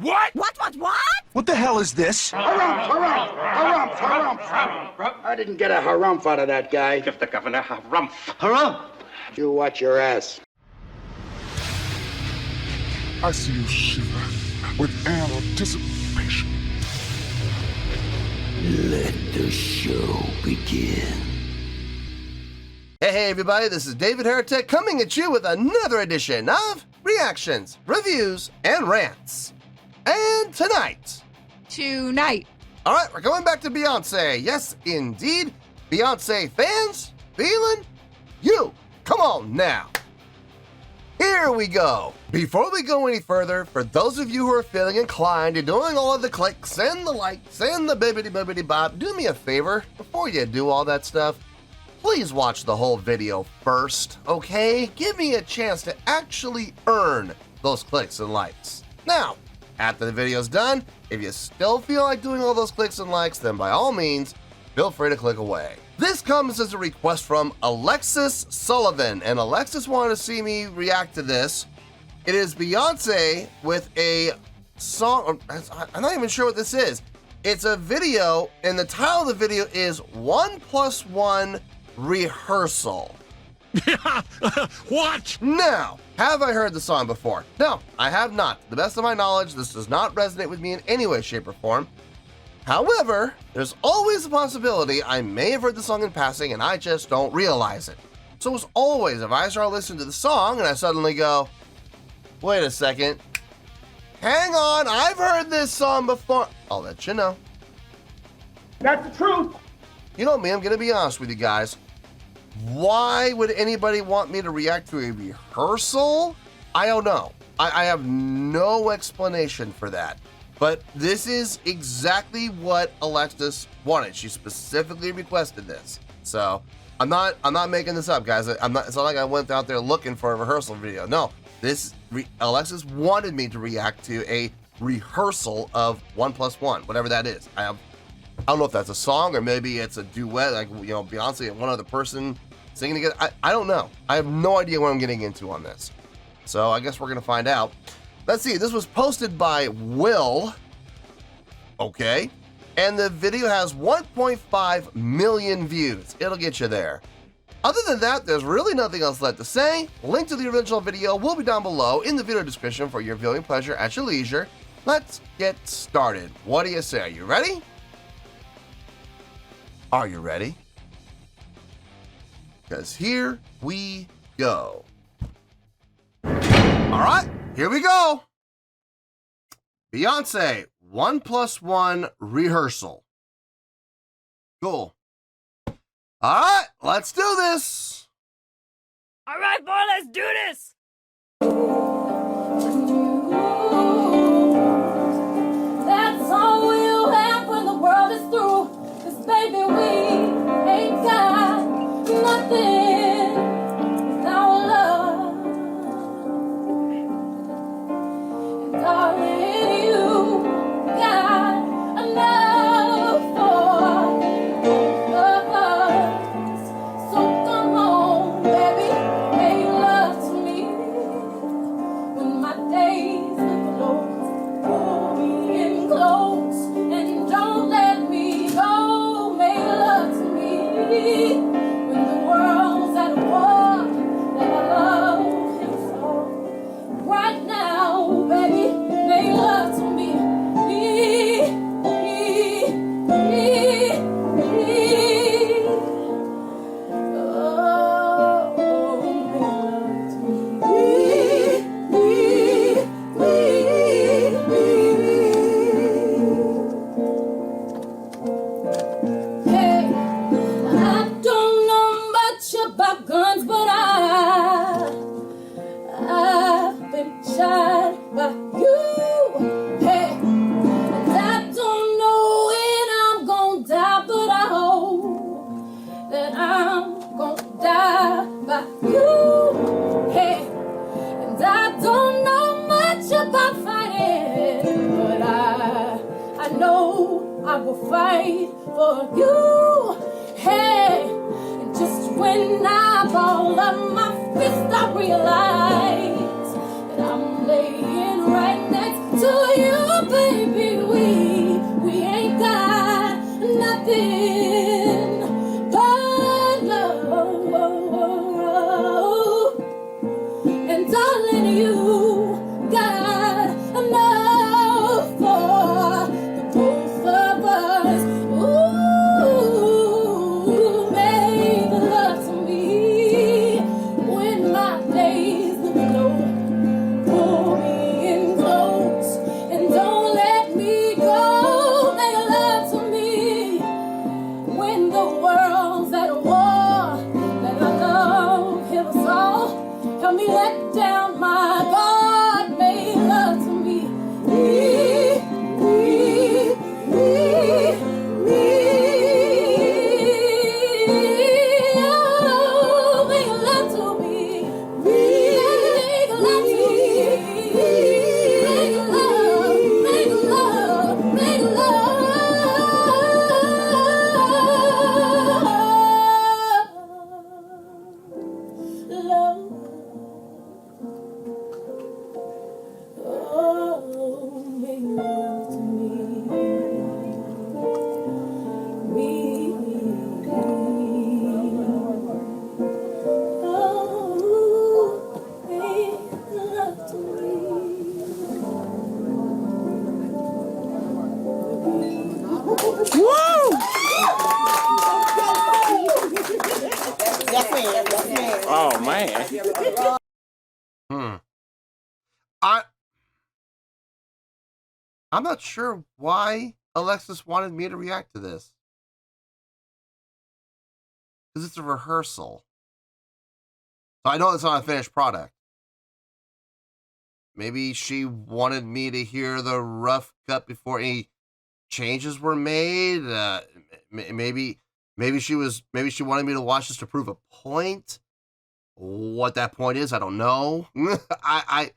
What? What? What the hell is this? Harumph. I didn't get a harumph out of that guy. Give the governor harumph. Harumph! You watch your ass. I see you shiver with anticipation. Let the show begin. Hey everybody, this is David Heretic coming at you with another edition of Reactions, Reviews, and Rants. And tonight, alright, we're going back to Beyonce. Yes, indeed, Beyonce Fans FEELIN YOU. Come on now. Here we go. Before we go any further, for those of you who are feeling inclined to doing all of the clicks and the likes and the bibbidi bop, do me a favor, before you do all that stuff, please watch the whole video first, okay? Give me a chance to actually earn those clicks and likes. Now, after the video's done, if you still feel like doing all those clicks and likes, then by all means, feel free to click away. This comes as a request from Alexis Sullivan, and Alexis wanted to see me react to this. It is Beyonce with a song, I'm not even sure what this is. It's a video, and the title of the video is 1+1 Rehearsal. What? Now, have I heard the song before? No, I have not. To the best of my knowledge, this does not resonate with me in any way, shape, or form. However, there's always a possibility I may have heard the song in passing and I just don't realize it. So as always, if I start listening to the song and I suddenly go, wait a second, hang on, I've heard this song before, I'll let you know. That's the truth. You know me, I'm gonna be honest with you guys. Why would anybody want me to react to a rehearsal? I don't know. I have no explanation for that. But this is exactly what Alexis wanted. She specifically requested this. So I'm not making this up, guys. It's not like I went out there looking for a rehearsal video. No, Alexis wanted me to react to a rehearsal of 1+1, whatever that is. I don't know if that's a song or maybe it's a duet, like, you know, Beyonce and one other person singing together. I don't know. I have no idea what I'm getting into on this. So I guess we're gonna find out. Let's see, this was posted by Will. Okay. And the video has 1.5 million views. It'll get you there. Other than that, there's really nothing else left to say. Link to the original video will be down below in the video description for your viewing pleasure at your leisure. Let's get started. What do you say? Are you ready? Are you ready? Because here we go. All right, here we go. Beyonce, 1+1 Rehearsal. Cool. All right, let's do this. All right, boy, let's do this. That's all we'll have when the world is through. 'Cause baby, we ain't got nothing without love. And darling, you got enough for both of us. So come on, baby, make love to me. When my days look low, pull me in close and don't let me go. Make love to me when the world's at war. Let my love him so. Right now, baby, make love to me. Oh, make love to me. Hey, I don't know much about guns, but I've been shot by you. Hey, and I don't know when I'm gonna die, but I hope that I'm gonna die by you. Hey, and I don't know much about fighting, but I know I will fight for you. Hey, and just when I ball up my fist, I realize that I'm laying right next to you. Yes, ma'am. Yes, ma'am. Oh man. I'm not sure why Alexis wanted me to react to this. Because it's a rehearsal. So I know it's not a finished product. Maybe she wanted me to hear the rough cut before any changes were made. Maybe she wanted me to watch this to prove a point. What that point is, I don't know. I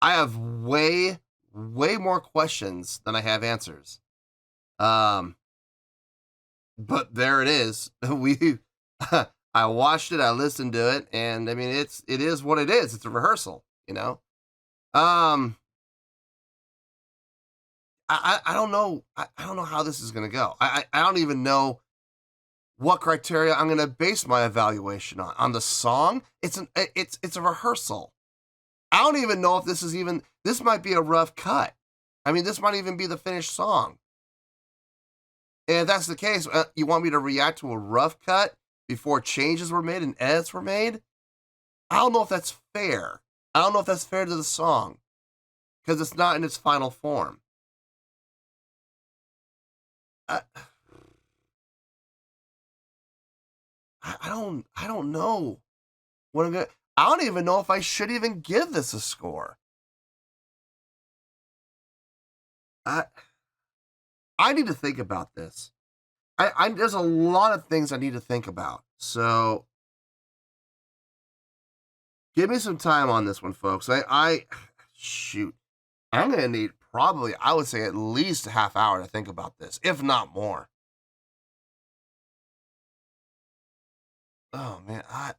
have way more questions than I have answers. But there it is. I watched it, I listened to it, and I mean it is what it is. It's a rehearsal, you know. I don't know. I don't know how this is gonna go. I don't even know what criteria I'm gonna base my evaluation on. On the song, it's a rehearsal. I don't even know if this might be a rough cut. I mean, this might even be the finished song. And if that's the case, you want me to react to a rough cut before changes were made and edits were made? I don't know if that's fair. I don't know if that's fair to the song because it's not in its final form. I don't know what I'm gonna. I don't even know if I should even give this a score. I need to think about this. There's a lot of things I need to think about. So give me some time on this one, folks. Shoot. I'm gonna need probably, I would say, at least a half hour to think about this, if not more. Oh man, I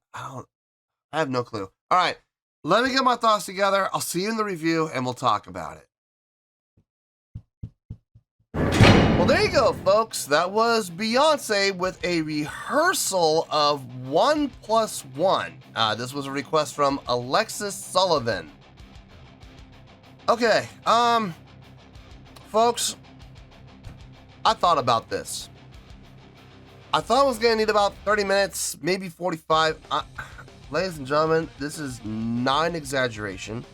have no clue. All right, let me get my thoughts together. I'll see you in the review and we'll talk about it. Well, there you go, folks. That was Beyonce with a rehearsal of 1+1. This was a request from Alexis Sullivan. Okay, folks, I thought about this. I thought I was gonna need about 30 minutes, maybe 45. Ladies and gentlemen, this is not an exaggeration.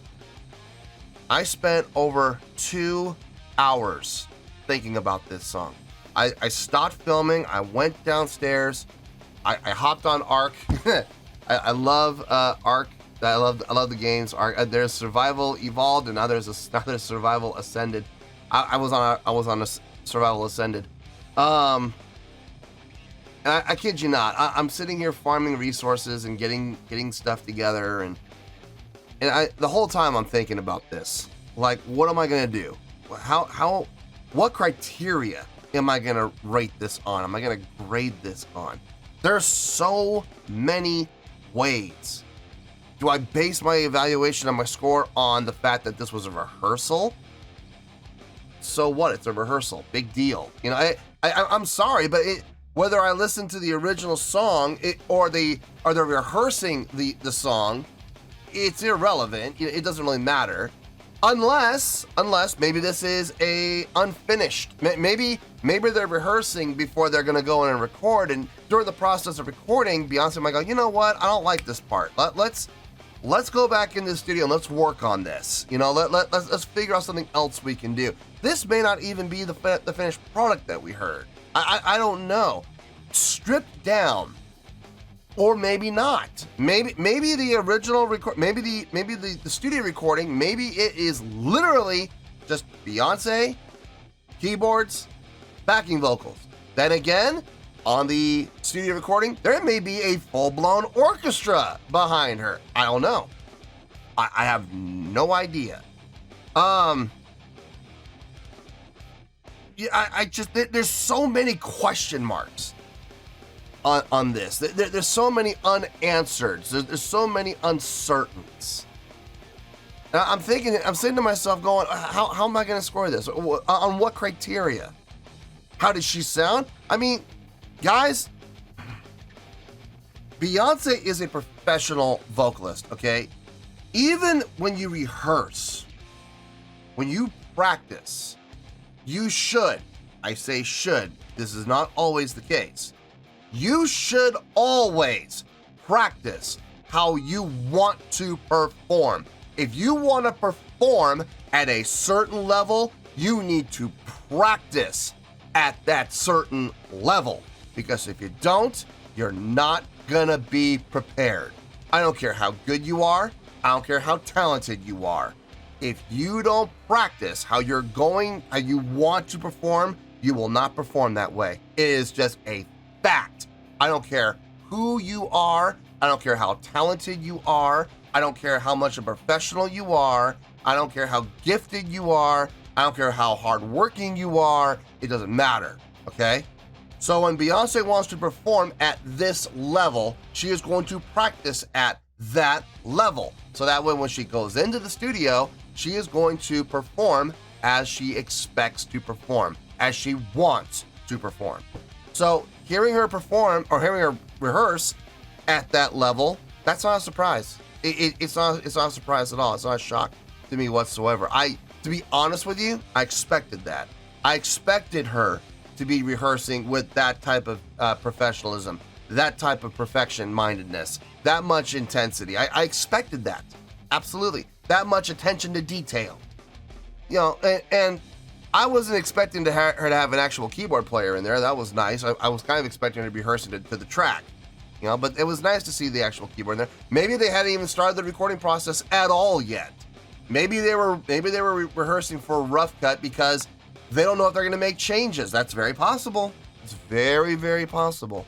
I spent over 2 hours thinking about this song. I stopped filming. I went downstairs. I hopped on Ark. I love Ark. I love the games. Ark. There's Survival Evolved, and now there's Survival Ascended. I was on a Survival Ascended. And I kid you not. I'm sitting here farming resources and getting stuff together, and the whole time I'm thinking about this. Like, what am I gonna do? What criteria am I gonna rate this on? Am I gonna grade this on? There's so many ways. Do I base my evaluation on my score on the fact that this was a rehearsal? So what? It's a rehearsal. Big deal. You know, I'm sorry, but whether I listen to the original song or they're rehearsing the song, it's irrelevant. It doesn't really matter. Unless maybe this is a unfinished. Maybe they're rehearsing before they're gonna go in and record, and during the process of recording, Beyonce might go, you know what? I don't like this part. Let's go back in the studio and let's work on this. You know, let's figure out something else we can do. This may not even be the finished product that we heard. I don't know. Stripped down. Or maybe not. Maybe the original record, maybe the studio recording, maybe it is literally just Beyonce, keyboards, backing vocals. Then again, on the studio recording, there may be a full-blown orchestra behind her. I don't know. I have no idea. Yeah, there's so many question marks on this. There's so many unanswered. There's so many uncertains. Now, I'm saying to myself, going, how am I going to score this? On what criteria? How did she sound? I mean, guys, Beyonce is a professional vocalist, okay? Even when you rehearse, when you practice, you should, I say should, this is not always the case, you should always practice how you want to perform. If you want to perform at a certain level, you need to practice at that certain level. Because if you don't, you're not gonna be prepared. I don't care how good you are. I don't care how talented you are. If you don't practice how you want to perform, you will not perform that way. It is just a fact. I don't care who you are. I don't care how talented you are. I don't care how much a professional you are. I don't care how gifted you are. I don't care how hardworking you are. It doesn't matter, okay? So when Beyonce wants to perform at this level, she is going to practice at that level. So that way when she goes into the studio, she is going to perform as she expects to perform, as she wants to perform. So hearing her perform or hearing her rehearse at that level, that's not a surprise. It's not a surprise at all. It's not a shock to me whatsoever. To be honest with you, I expected that. I expected her to be rehearsing with that type of professionalism, that type of perfection-mindedness, that much intensity. I expected that, absolutely. That much attention to detail. You know, and I wasn't expecting her to have an actual keyboard player in there. That was nice. I was kind of expecting her to be rehearsing to the track, you know, but it was nice to see the actual keyboard in there. Maybe they hadn't even started the recording process at all yet. Maybe they were rehearsing for a rough cut because they don't know if they're going to make changes. That's very possible. It's very, very possible.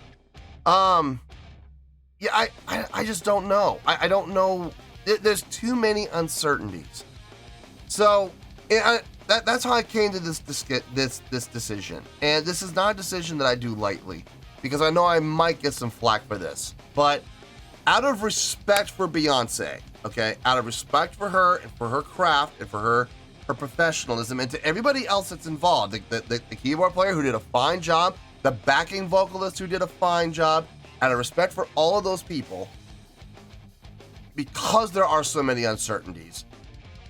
Yeah, I just don't know. I don't know. There's too many uncertainties. So that's how I came to this decision. And this is not a decision that I do lightly because I know I might get some flack for this. But out of respect for Beyonce, okay, out of respect for her and for her craft and for her professionalism and to everybody else that's involved, the keyboard player who did a fine job, the backing vocalist who did a fine job, out of respect for all of those people, because there are so many uncertainties,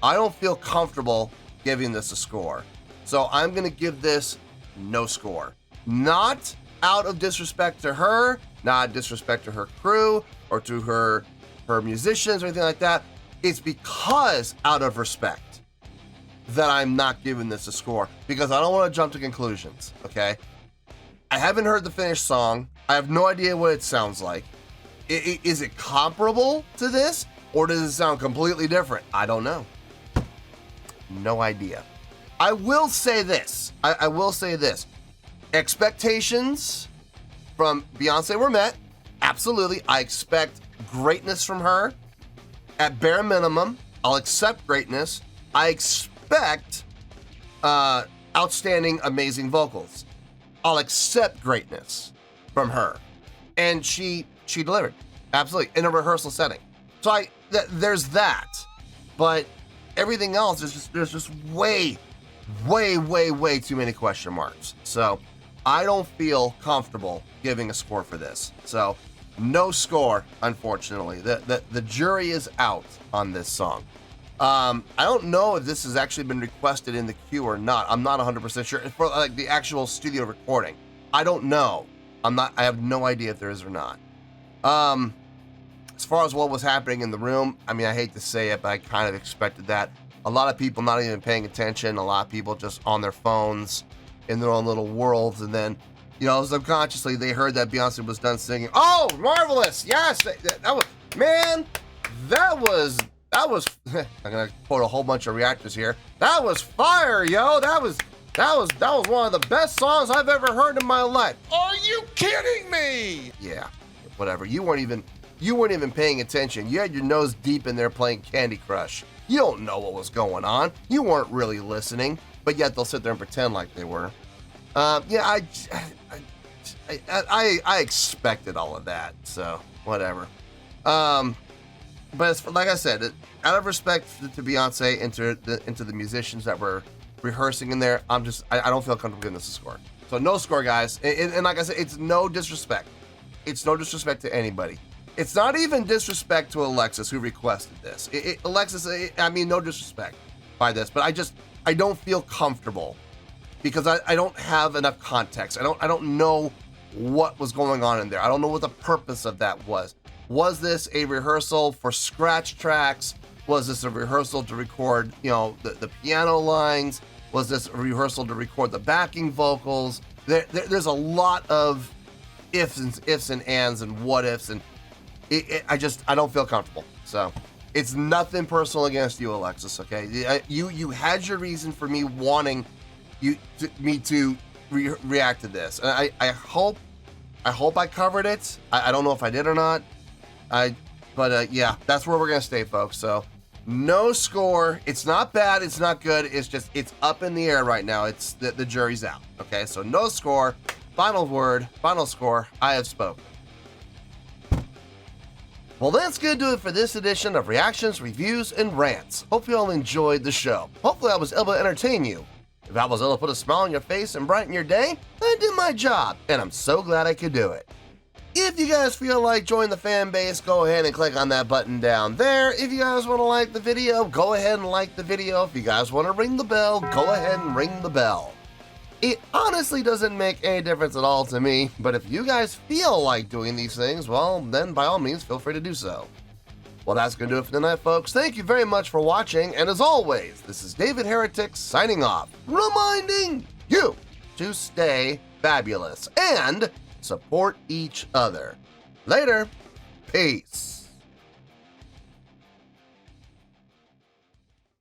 I don't feel comfortable giving this a score. So I'm going to give this no score. Not out of disrespect to her, not disrespect to her crew or to her musicians or anything like that. It's because out of respect that I'm not giving this a score, because I don't want to jump to conclusions, okay? I haven't heard the finished song. I have no idea what it sounds like. Is it comparable to this, or does it sound completely different? I don't know. No idea. I will say this. I will say this. Expectations from Beyonce were met. Absolutely. I expect greatness from her. At bare minimum, I'll accept greatness. I expect outstanding, amazing vocals. I'll accept greatness from her. And she delivered. Absolutely. In a rehearsal setting. So there's that. But everything else is there's just way too many question marks. So I don't feel comfortable giving a score for this. So no score, unfortunately. The jury is out on this song. I don't know if this has actually been requested in the queue or not. I'm not 100% sure. For like the actual studio recording, I don't know. I have no idea if there is or not. As far as what was happening in the room, I mean, I hate to say it, but I kind of expected that. A lot of people not even paying attention. A lot of people just on their phones in their own little worlds. And then, you know, subconsciously they heard that Beyonce was done singing. Oh, marvelous. Yes. That was, man, that was, I'm going to quote a whole bunch of reactors here. That was fire, yo. That was one of the best songs I've ever heard in my life. Are you kidding me? Yeah, whatever. You weren't even paying attention. You had your nose deep in there playing Candy Crush. You don't know what was going on. You weren't really listening, but yet they'll sit there and pretend like they were. Yeah, I expected all of that, so whatever. But it's, like I said, out of respect to Beyonce and to the musicians that were rehearsing in there, I don't feel comfortable giving this a score. So no score, guys. And like I said, it's no disrespect. It's no disrespect to anybody. It's not even disrespect to Alexis, who requested this. Alexis, I mean, no disrespect by this, but I don't feel comfortable because I don't have enough context. I don't know what was going on in there. I don't know what the purpose of that was. Was this a rehearsal for scratch tracks? Was this a rehearsal to record, the piano lines? Was this a rehearsal to record the backing vocals? There's a lot of ifs and ands and what ifs, and I don't feel comfortable. So it's nothing personal against you, Alexis. Okay, you had your reason for me wanting me to react to this, and I hope I covered it. I don't know if I did or not. But yeah, that's where we're gonna stay, folks. So no score. It's not bad. It's not good. It's up in the air right now. It's the jury's out. Okay, so no score. Final word. Final score. I have spoken. Well, that's gonna do it for this edition of Reactions, Reviews, and Rants. Hope you all enjoyed the show. Hopefully I was able to entertain you. If I was able to put a smile on your face and brighten your day, I did my job, and I'm so glad I could do it. If you guys feel like joining the fan base, go ahead and click on that button down there. If you guys want to like the video, go ahead and like the video. If you guys want to ring the bell, go ahead and ring the bell. It honestly doesn't make any difference at all to me, but if you guys feel like doing these things, well, then by all means, feel free to do so. Well, that's going to do it for tonight, folks. Thank you very much for watching, and as always, this is David Heretic signing off, reminding you to stay fabulous and support each other. Later. Peace.